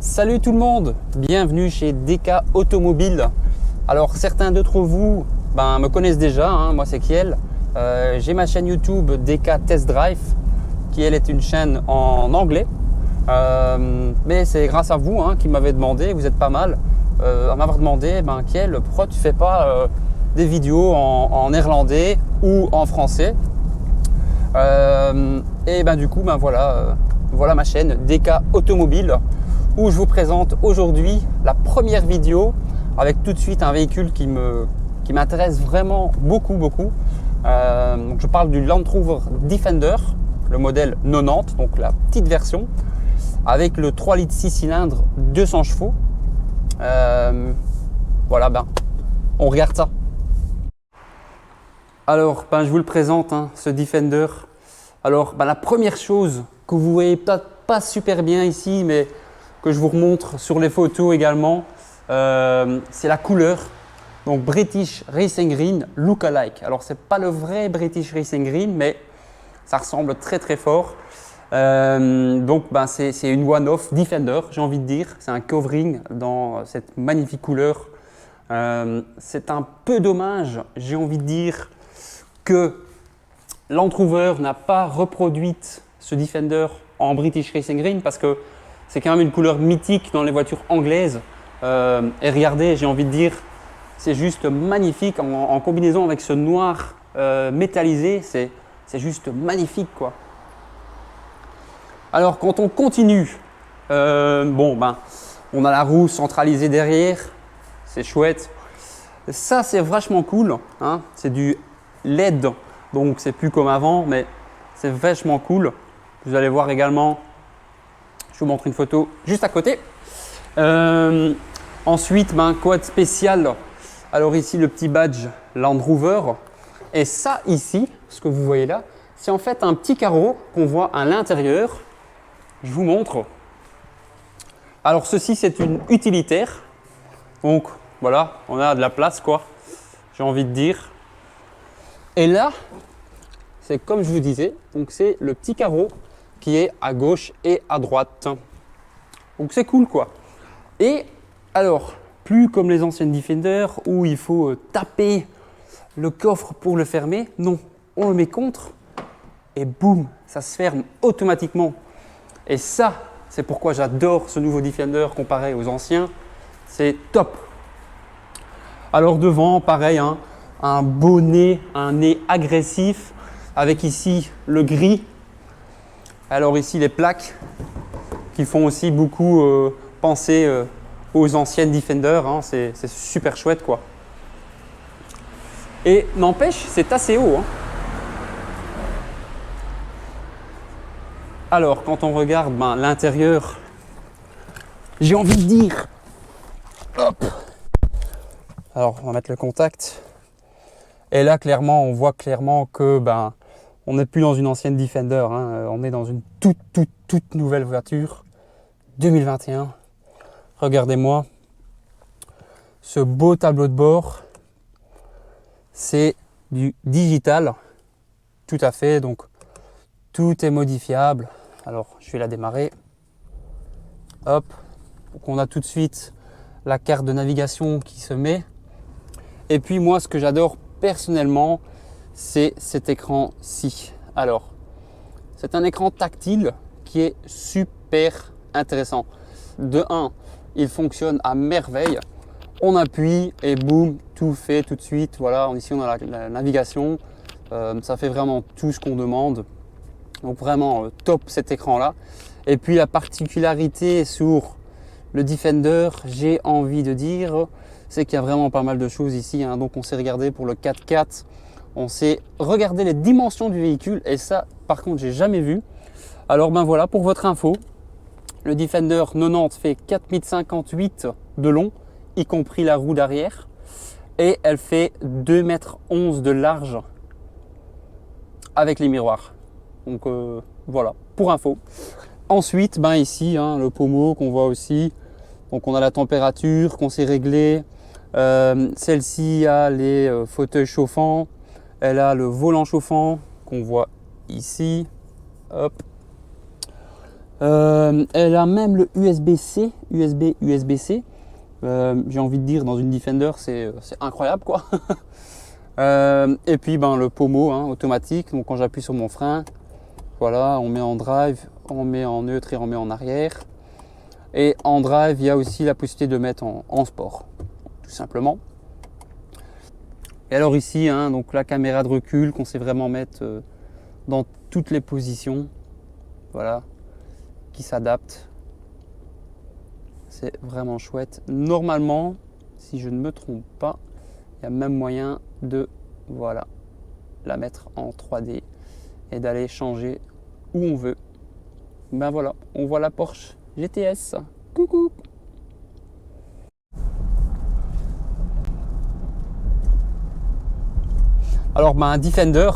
Salut tout le monde, bienvenue chez DK Automobile. Alors certains d'entre vous me connaissent déjà, moi c'est Kiel. J'ai ma chaîne YouTube DK Test Drive qui elle est une chaîne en anglais. Mais c'est grâce à vous qui m'avez demandé, vous êtes pas mal, à m'avoir demandé Kiel, pourquoi tu fais pas des vidéos en néerlandais ou en français. Et du coup voilà ma chaîne DK Automobile où je vous présente aujourd'hui la première vidéo avec tout de suite un véhicule qui m'intéresse vraiment beaucoup. Donc je parle du Land Rover Defender, le modèle 90, donc la petite version avec le 3 litres 6 cylindres 200 chevaux. On regarde ça. Alors je vous le présente, ce Defender. Alors la première chose que vous voyez peut-être pas super bien ici, mais que je vous remontre sur les photos également, c'est la couleur. Donc British Racing Green Lookalike. Alors c'est pas le vrai British Racing Green, mais ça ressemble très fort. C'est une one-off Defender, j'ai envie de dire. C'est un covering dans cette magnifique couleur. C'est un peu dommage, j'ai envie de dire, que Land Rover n'a pas reproduit ce Defender en British Racing Green parce que c'est quand même une couleur mythique dans les voitures anglaises. Et regardez, j'ai envie de dire, c'est juste magnifique en combinaison avec ce noir métallisé. C'est juste magnifique, quoi. Alors, quand on continue, on a la roue centralisée derrière. C'est chouette. Ça, c'est vachement cool. C'est du LED, donc c'est plus comme avant, mais c'est vachement cool. Vous allez voir également. Je vous montre une photo juste à côté. Ensuite, quoi de spécial? Alors ici, le petit badge Land Rover. Et ça ici, ce que vous voyez là, c'est en fait un petit carreau qu'on voit à l'intérieur. Je vous montre. Alors ceci, c'est une utilitaire. Donc voilà, on a de la place, quoi. J'ai envie de dire. Et là, c'est comme je vous disais, donc c'est le petit carreau qui est à gauche et à droite. Donc c'est cool, quoi. Et alors, plus comme les anciennes Defender où il faut taper le coffre pour le fermer. Non, on le met contre et boum, ça se ferme automatiquement. Et ça, c'est pourquoi j'adore ce nouveau Defender comparé aux anciens. C'est top. Alors devant, pareil, un beau nez, un nez agressif avec ici le gris. Alors ici les plaques qui font aussi beaucoup penser aux anciennes Defender, c'est super chouette, quoi. Et n'empêche, c'est assez haut. Alors quand on regarde l'intérieur, j'ai envie de dire, hop. Alors on va mettre le contact. Et là clairement, on voit clairement que on n'est plus dans une ancienne Defender, on est dans une toute nouvelle voiture 2021. Regardez-moi ce beau tableau de bord, c'est du digital, tout à fait, donc tout est modifiable. Alors je vais la démarrer, hop, donc on a tout de suite la carte de navigation qui se met. Et puis moi, ce que j'adore personnellement, c'est cet écran-ci. Alors, c'est un écran tactile qui est super intéressant. De 1, il fonctionne à merveille. On appuie et boum, tout fait tout de suite. Voilà, ici on a la navigation. Ça fait vraiment tout ce qu'on demande. Donc vraiment top cet écran-là. Et puis la particularité sur le Defender, j'ai envie de dire, c'est qu'il y a vraiment pas mal de choses ici. Donc on s'est regardé pour le 4x4. On s'est regardé les dimensions du véhicule et ça, par contre, j'ai jamais vu. Alors voilà, pour votre info, le Defender 90 fait 4,58 m de long, y compris la roue d'arrière, et elle fait 2,11 m de large avec les miroirs. Donc voilà, pour info. Ensuite, ici, le pommeau qu'on voit aussi. Donc on a la température qu'on s'est réglée. Celle-ci a les fauteuils chauffants. Elle a le volant chauffant qu'on voit ici. Hop. Elle a même le USB-C, USB-C. J'ai envie de dire, dans une Defender, c'est incroyable quoi. Et puis ben, le pommeau hein, automatique, donc quand j'appuie sur mon frein, voilà, on met en drive, on met en neutre et on met en arrière. Et en drive, il y a aussi la possibilité de mettre en sport, tout simplement. Et alors ici, hein, donc la caméra de recul qu'on sait vraiment mettre dans toutes les positions, voilà, qui s'adapte. C'est vraiment chouette. Normalement, si je ne me trompe pas, il y a même moyen de voilà, la mettre en 3D et d'aller changer où on veut. Ben voilà, on voit la Porsche GTS. Coucou! Alors ben, un Defender,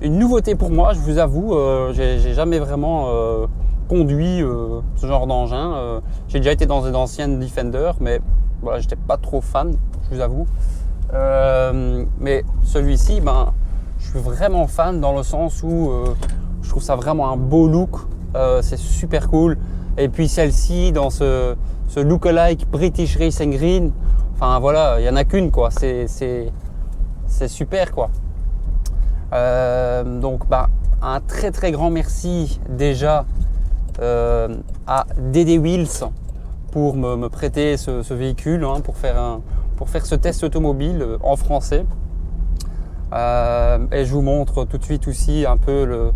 une nouveauté pour moi, je vous avoue, j'ai jamais vraiment conduit ce genre d'engin. J'ai déjà été dans des anciennes Defender, mais voilà, j'étais pas trop fan, je vous avoue. Mais celui-ci, ben, je suis vraiment fan dans le sens où je trouve ça vraiment un beau look, c'est super cool. Et puis celle-ci, dans ce look-alike British Racing Green, enfin voilà, il n'y en a qu'une quoi, c'est super quoi. Donc bah, un très grand merci déjà à DD Wheels pour me prêter ce véhicule hein, pour faire ce test automobile en français. Et je vous montre tout de suite aussi un peu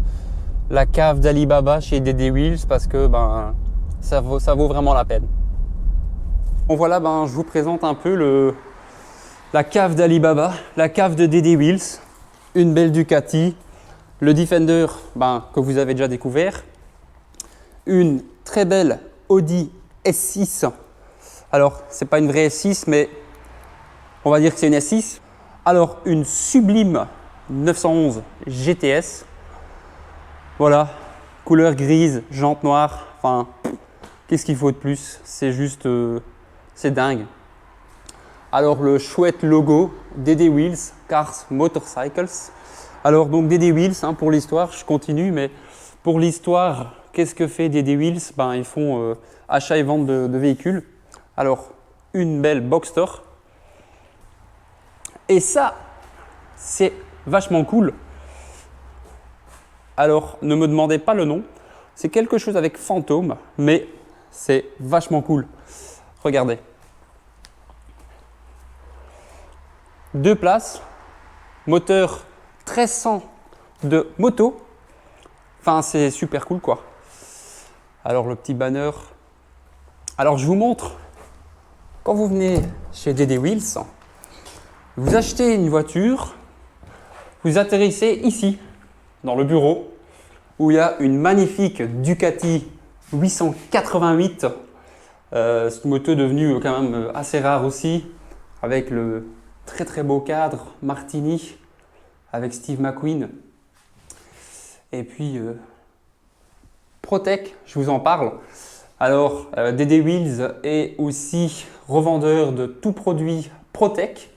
la cave d'Alibaba chez DD Wheels parce que ben, ça vaut vraiment la peine. Bon voilà, ben, je vous présente un peu la cave d'Alibaba, la cave de DD Wheels, une belle Ducati, le Defender ben, que vous avez déjà découvert, une très belle Audi S6. Alors, c'est pas une vraie S6, mais on va dire que c'est une S6. Alors, une sublime 911 GTS. Voilà, couleur grise, jantes noires. Enfin, qu'est-ce qu'il faut de plus? C'est juste, c'est dingue. Alors, le chouette logo DD Wheels, Cars Motorcycles. Alors, donc DD Wheels, hein, pour l'histoire, je continue, mais pour l'histoire, qu'est-ce que fait DD Wheels? Ben, ils font achat et vente de véhicules. Alors, une belle Boxster. Et ça, c'est vachement cool. Alors, ne me demandez pas le nom. C'est quelque chose avec fantôme, mais c'est vachement cool. Regardez. 2 places, moteur 1300 de moto. Enfin, c'est super cool quoi. Alors, le petit banner. Alors, je vous montre. Quand vous venez chez DD Wheels, vous achetez une voiture, vous atterrissez ici, dans le bureau, où il y a une magnifique Ducati 888. Cette moto est devenue quand même assez rare aussi, avec le très beau cadre Martini, avec Steve McQueen. Et puis, Protec, je vous en parle. Alors, DD Wheels est aussi revendeur de tout produit Protec.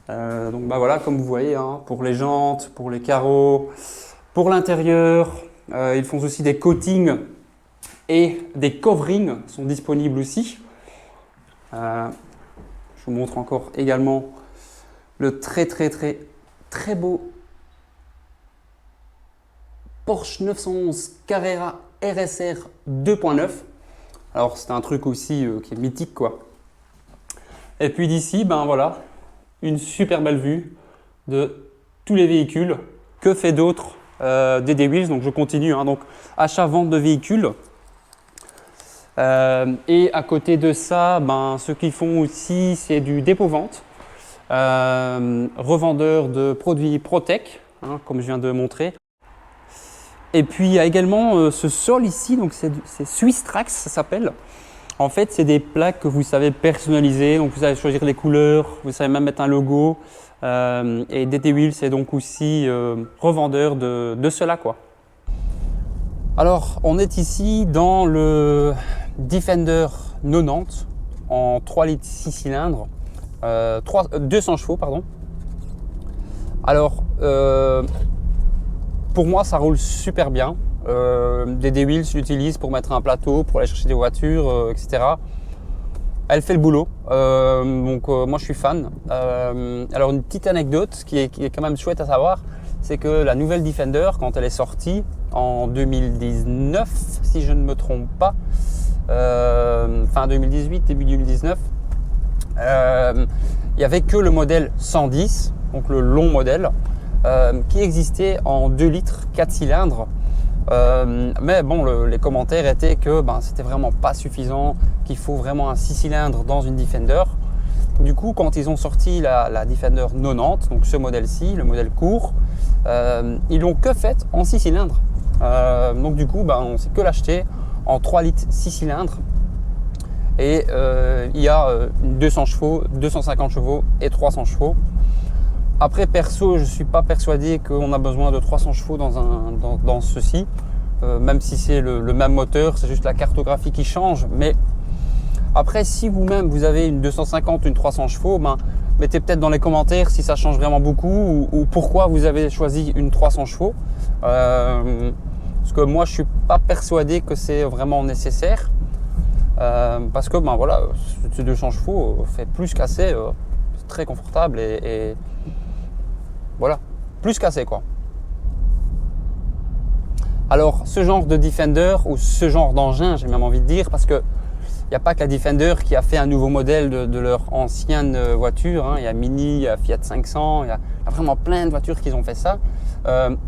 Donc bah voilà, comme vous voyez, hein, pour les jantes, pour les carreaux, pour l'intérieur, ils font aussi des coatings et des coverings sont disponibles aussi. Je vous montre encore également le très beau Porsche 911 Carrera RSR 2.9. Alors c'est un truc aussi qui est mythique quoi. Et puis d'ici, ben voilà, une super belle vue de tous les véhicules. Que fait d'autre DD Wheels? Donc je continue, hein, donc achat-vente de véhicules. Et à côté de ça, ben, ce qu'ils font aussi, c'est du dépôt-vente. Revendeur de produits Protec, hein, comme je viens de montrer. Et puis il y a également ce sol ici, donc c'est Swiss Trax, ça s'appelle. En fait, c'est des plaques que vous savez personnaliser, donc vous savez choisir les couleurs, vous savez même mettre un logo. Et DD Wheels c'est donc aussi revendeur de cela quoi. Alors, on est ici dans le Defender 90 en 3 litres 6 cylindres, 200 chevaux pardon. Alors, pour moi, ça roule super bien. Des D-Wheels, je l'utilise pour mettre un plateau, pour aller chercher des voitures, etc. Elle fait le boulot, donc moi je suis fan. Alors une petite anecdote qui est quand même chouette à savoir, c'est que la nouvelle Defender, quand elle est sortie en 2019, si je ne me trompe pas, fin 2018, début 2019, il n'y avait que le modèle 110, donc le long modèle, qui existait en 2 litres, 4 cylindres. Mais bon, les commentaires étaient que c'était vraiment pas suffisant, qu'il faut vraiment un 6 cylindres dans une Defender. Du coup, quand ils ont sorti la Defender 90, donc ce modèle-ci, le modèle court, ils l'ont que faite en 6 cylindres. Donc du coup, on ne sait que l'acheter en 3 litres 6 cylindres. Et il y a 200 chevaux, 250 chevaux et 300 chevaux. Après, perso, je ne suis pas persuadé qu'on a besoin de 300 chevaux dans ceci. Même si c'est le même moteur, c'est juste la cartographie qui change. Mais après, si vous-même vous avez une 250, une 300 chevaux, mettez peut-être dans les commentaires si ça change vraiment beaucoup ou pourquoi vous avez choisi une 300 chevaux. Parce que moi, je ne suis pas persuadé que c'est vraiment nécessaire. Parce que voilà, ce 200 chevaux fait plus qu'assez, c'est très confortable et voilà, plus qu'assez quoi. Alors ce genre de Defender ou ce genre d'engin, j'ai même envie de dire, parce que il n'y a pas que la Defender qui a fait un nouveau modèle de leur ancienne voiture, hein. Il y a Mini, il y a Fiat 500, il y a vraiment plein de voitures qui ont fait ça.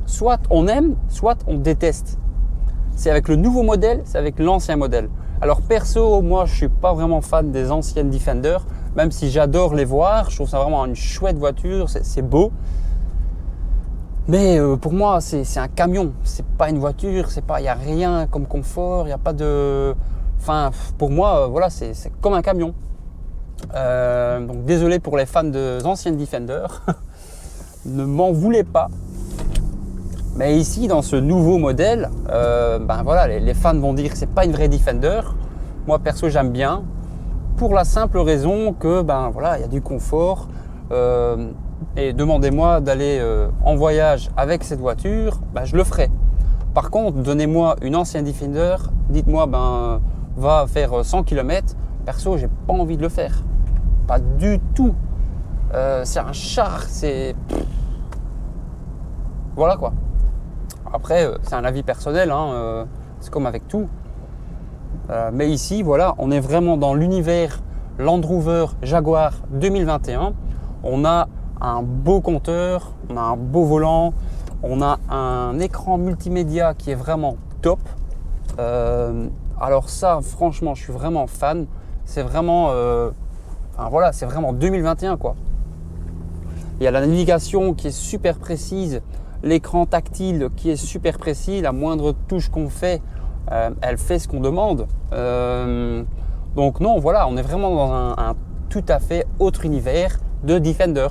Soit on aime, soit on déteste. C'est avec le nouveau modèle, c'est avec l'ancien modèle. Alors perso, moi je suis pas vraiment fan des anciennes Defender, même si j'adore les voir, je trouve ça vraiment une chouette voiture, c'est beau. Mais pour moi c'est un camion, c'est pas une voiture, il n'y a rien comme confort, il n'y a pas de... Enfin pour moi voilà, c'est comme un camion. Donc désolé pour les fans des anciennes Defender, ne m'en voulez pas. Mais ici, dans ce nouveau modèle, voilà, les fans vont dire que c'est pas une vraie Defender. Moi, perso, j'aime bien. Pour la simple raison que, voilà, il y a du confort. Et demandez-moi d'aller en voyage avec cette voiture, je le ferai. Par contre, donnez-moi une ancienne Defender, dites-moi, va faire 100 km. Perso, j'ai pas envie de le faire. Pas du tout. C'est un char, c'est... Voilà quoi. Après, c'est un avis personnel, hein, c'est comme avec tout. Mais ici, voilà, on est vraiment dans l'univers Land Rover Jaguar 2021. On a un beau compteur, on a un beau volant, on a un écran multimédia qui est vraiment top. Alors ça, franchement, je suis vraiment fan. C'est vraiment, voilà, c'est vraiment 2021 quoi. Il y a la navigation qui est super précise. L'écran tactile qui est super précis, la moindre touche qu'on fait, elle fait ce qu'on demande. Donc non, voilà, on est vraiment dans un tout à fait autre univers de Defender.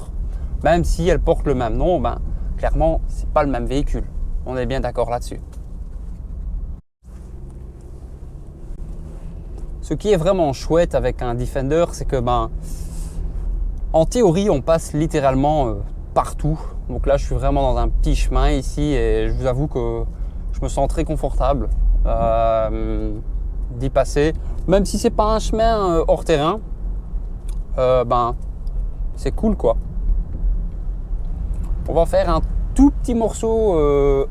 Même si elle porte le même nom, clairement, c'est pas le même véhicule. On est bien d'accord là-dessus. Ce qui est vraiment chouette avec un Defender, c'est que en théorie, on passe littéralement partout. Donc là, je suis vraiment dans un petit chemin ici et je vous avoue que je me sens très confortable d'y passer. Même si c'est pas un chemin hors terrain, c'est cool quoi. On va faire un tout petit morceau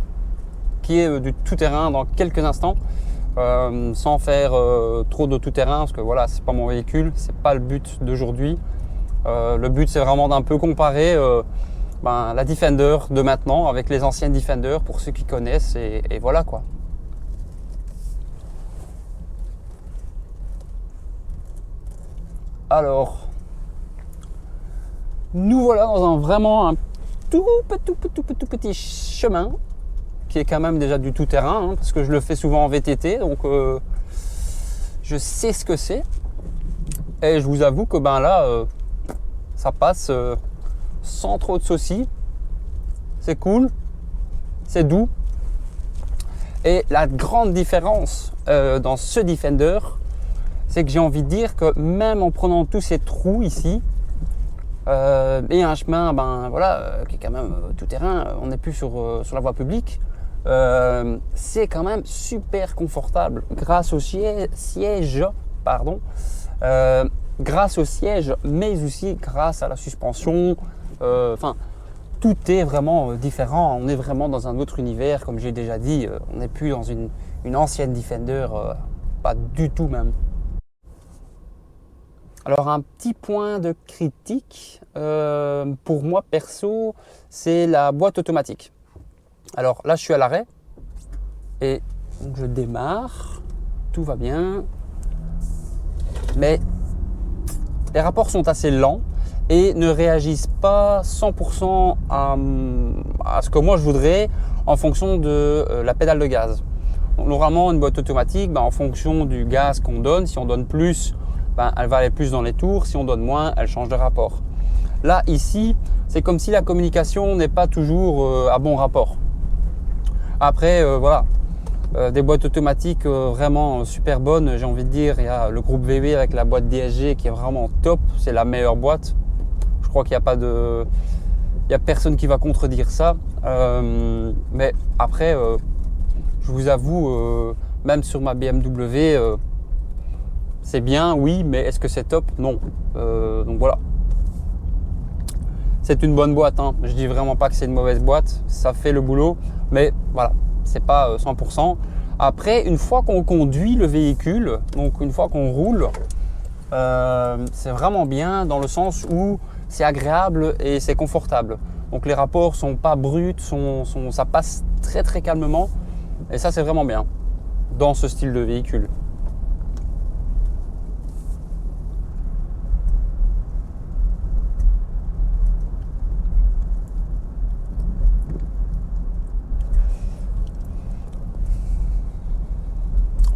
qui est du tout-terrain dans quelques instants, sans faire trop de tout-terrain parce que voilà, c'est pas mon véhicule, c'est pas le but d'aujourd'hui. Le but c'est vraiment d'un peu comparer la Defender de maintenant avec les anciennes Defender pour ceux qui connaissent et voilà quoi. Alors, nous voilà dans vraiment un tout petit chemin qui est quand même déjà du tout terrain parce que je le fais souvent en VTT donc je sais ce que c'est et je vous avoue que là ça passe sans trop de soucis, c'est cool, c'est doux. Et la grande différence dans ce Defender, c'est que j'ai envie de dire que même en prenant tous ces trous ici, et un chemin qui est quand même tout terrain, on n'est plus sur la voie publique, c'est quand même super confortable grâce au siège, grâce au siège, mais aussi grâce à la suspension. Enfin, tout est vraiment différent. On est vraiment dans un autre univers, comme j'ai déjà dit. On n'est plus dans une ancienne Defender, pas du tout même. Alors un petit point de critique pour moi perso, c'est la boîte automatique. Alors là je suis à l'arrêt et donc je démarre, tout va bien, mais les rapports sont assez lents et ne réagissent pas 100% à ce que moi je voudrais en fonction de la pédale de gaz. Donc, normalement une boîte automatique, en fonction du gaz qu'on donne, si on donne plus, elle va aller plus dans les tours, si on donne moins, elle change de rapport. Là, ici, c'est comme si la communication n'est pas toujours à bon rapport. Après, voilà, des boîtes automatiques vraiment super bonnes, j'ai envie de dire. Il y a le groupe VB avec la boîte DSG qui est vraiment top, c'est la meilleure boîte. Je crois qu'il n'y a pas de... Il n'y a personne qui va contredire ça. Mais après, je vous avoue, même sur ma BMW, c'est bien, oui, mais est-ce que c'est top? Non. Donc voilà. C'est une bonne boîte, hein. Je dis vraiment pas que c'est une mauvaise boîte. Ça fait le boulot, mais voilà, c'est pas 100%. Après, une fois qu'on conduit le véhicule, donc une fois qu'on roule, c'est vraiment bien dans le sens où c'est agréable et c'est confortable. Donc les rapports sont pas bruts, ça passe très très calmement et ça c'est vraiment bien dans ce style de véhicule.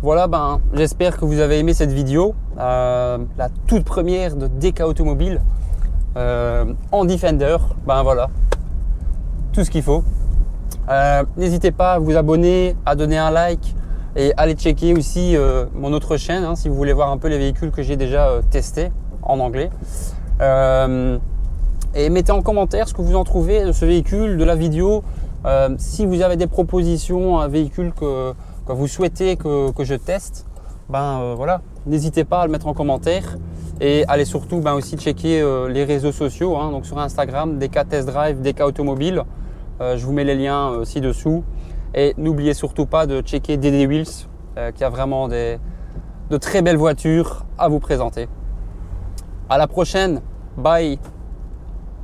Voilà, j'espère que vous avez aimé cette vidéo, la toute première de DK Automobile en Defender. Voilà, tout ce qu'il faut. N'hésitez pas à vous abonner, à donner un like et aller checker aussi mon autre chaîne si vous voulez voir un peu les véhicules que j'ai déjà testés en anglais. Et mettez en commentaire ce que vous en trouvez de ce véhicule, de la vidéo. Si vous avez des propositions, un véhicule que vous souhaitez que je teste, voilà, n'hésitez pas à le mettre en commentaire et allez surtout aussi checker les réseaux sociaux, donc sur Instagram, DK Test Drive, DK Automobile. Je vous mets les liens ci-dessous et n'oubliez surtout pas de checker DD Wheels qui a vraiment de très belles voitures à vous présenter. À la prochaine, bye.